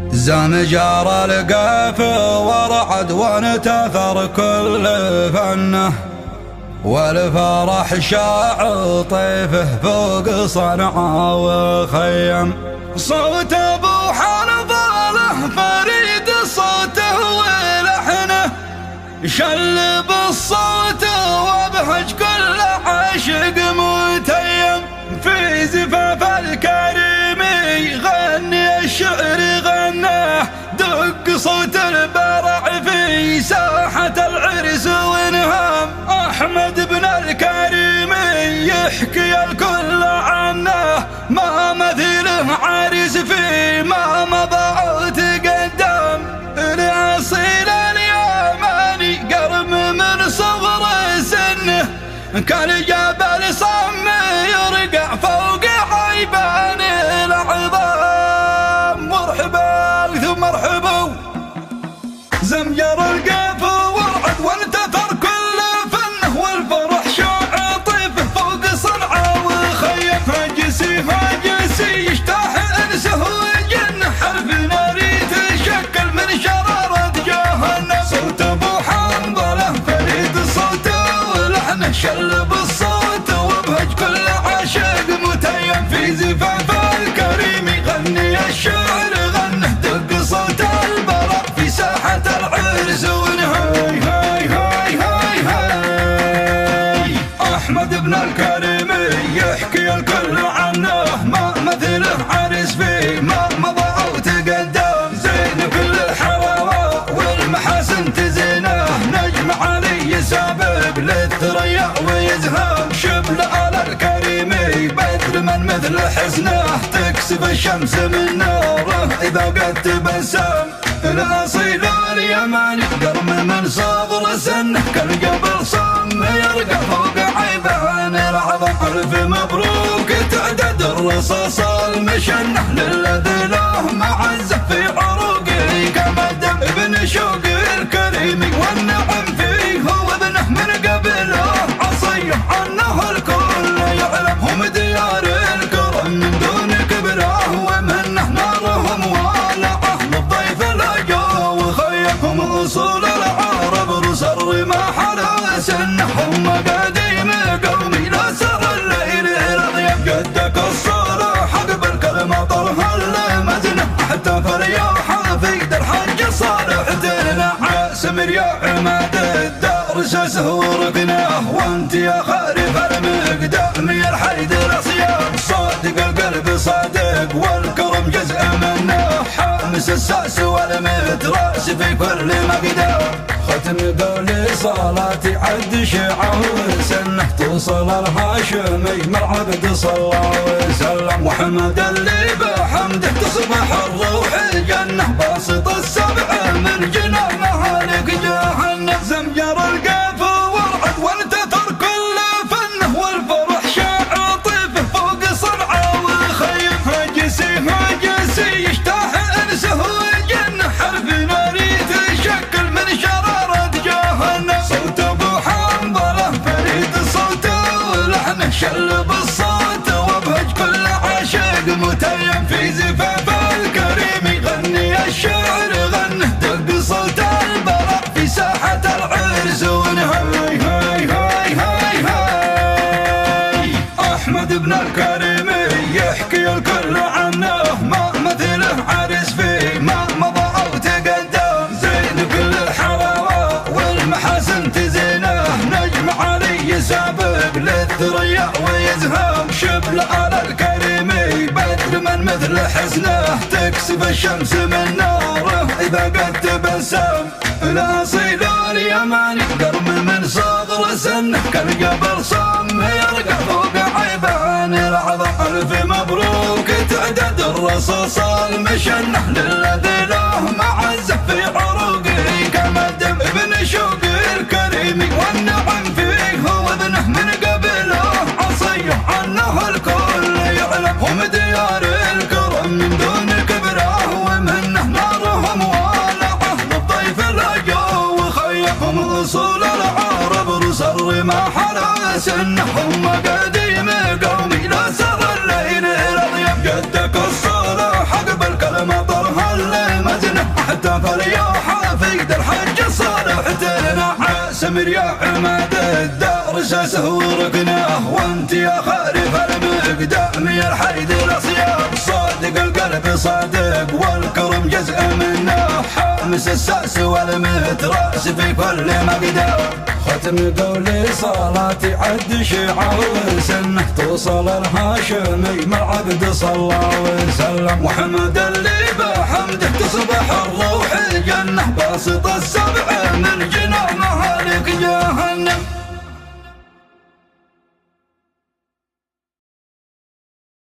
زمجار القاف ورعد ونتثر كل فنه، والفرح شاع طيفه فوق صنعاء وخيم. صوت ابو حنظله فريد صوته ولحنه، شلب الصوت وابهج كل عاشق متيم. في زفاف الكريم يغني الشعر غناه، دق صوت البرع في ساحة العرس وانهام. أحمد بن الكريم يحكي الكل عنه، ما مثيله عرس في ما مضى وتقدم. الأصيل اليماني قرم من صغر سنه، كان جبل صم يرقع فوق عيبان العظام. مرحبا ثم مرحبا زمجر القاف ورعد وانتثر كل فنه، والفرح شاع طيفه فوق صنعاء وخيم. هاجسي هاجسي يجتاح انسه وجنه، حرف ناري تشكل من شرارة جهنم. صوت ابو حنظله فريد صوته ولحنه، شلب الصوت وابهج كل عاشق متيم. في زفاف الكريم يغني الشعر غنه، دق صوت البراء في ساحة العرس ونهاي. هاي هاي هاي هاي أحمد بن الكريم يحكي الكل عنه، ما مثله عرس فيه ما مضى وتقدم. زين كل الحلاوة والمحاسن تزينه، نجم علي سابق للثريا ويزهام. شبل على الكريم بدر من مثل حسنه، تكسب الشمس من نوره إذا قد تبسم. الأصيل اليماني قرم من صغر سنه، كالجبل صم يرقى فوق عيبان العظم. ألف مبروك تعدد الرصاص المشنه، للذي له معزه في عروقه كما الدم. ابن شوق الكريم والنعم فيه وابنه، من قبله عصيه عنه الكل يعلم. هم ديار الكرم من دون كبره ومنه، نارهم والعه للضيف لقاه وخيم. هم اصول العرب رسر ما حلا سنه، هم قديم قومي لا سر الليل رضيم. قدك الصلاح قبل كلمه طرها المزنه، حتى فرياحه في در حج صالح تنعى. يا عماد الدار ساسه ورقناه، وانت يا خارف المقدام يا الحيدر اصيام. صادق القلب صادق والكرم جزء منه، حامس الساس والمتراس في كل مقدام. ختم قولي صلاتي عد شيعه وسنه، توصل الهاشمي مع عبد صلى الله وسلم. وحمد اللي بحمده تصبح الروح الجنه، باسط السبع من جنانها لك جهنم. زمجر القاف ورعد وانتثر كل فنه، والفرح شاع طيفه فوق صنعاء وخيم. هاجسي هاجسي يجتاح انسه وجنه، حرف ناري تشكل من شرارة جهنم. صوت ابو حنظله فريد صوته ولحنه، شلب الصوت وابهج كل عاشق متيم. في زفاف الكريم يغني الشعر غنه، دق صوت البراء في ساحة العرس ونهاي. هاي هاي هاي هاي أحمد بن الكريم يحكي الكل عنه، ما مثله عرس فيه ما مضى وتقدم. زين كل الحلاوة والمحاسن تزينه، نجم علي سابق للثريا ويزهام. شبل على الكريم بدر من مثل حسنه، تكسب الشمس من نوره إذا قد تبسم. الأصيل اليماني قرم من صغر سنه، كالجبل صم يرقى فوق عيبان العظم. ألف مبروك تعدد الرصاص المشنه، للذي له معزه في عروقه كما الدم. ابن شوق الكريم والنعم فيه وابنه، من قبله عصيه عنه الكل يعلم. هم ديار الكرم من دون كبره ومنه، نارهم والعه للضيف لقاه وخيم. هم اصول العرب رسر ما حلا سنه، هم قديم قومي لا سر الليل رضيم. قدك الصلاح قبل كلمه طرها احتفل يا حفيد الحج صالح تنعى سمر يا عماد الدار ساسه وركناه وانت يا خارف المقدام يا الحيد الاصياب صادق القلب صادق والكرم جزء منه حامس الساس والمتراس في كل مقدار ختم قولي صلاتي عد شيعة وسنه توصل الهاشمي مع عبد صلى الله وسلم وحمد اللي بحمده تصبح الروح الجنة باسط السبع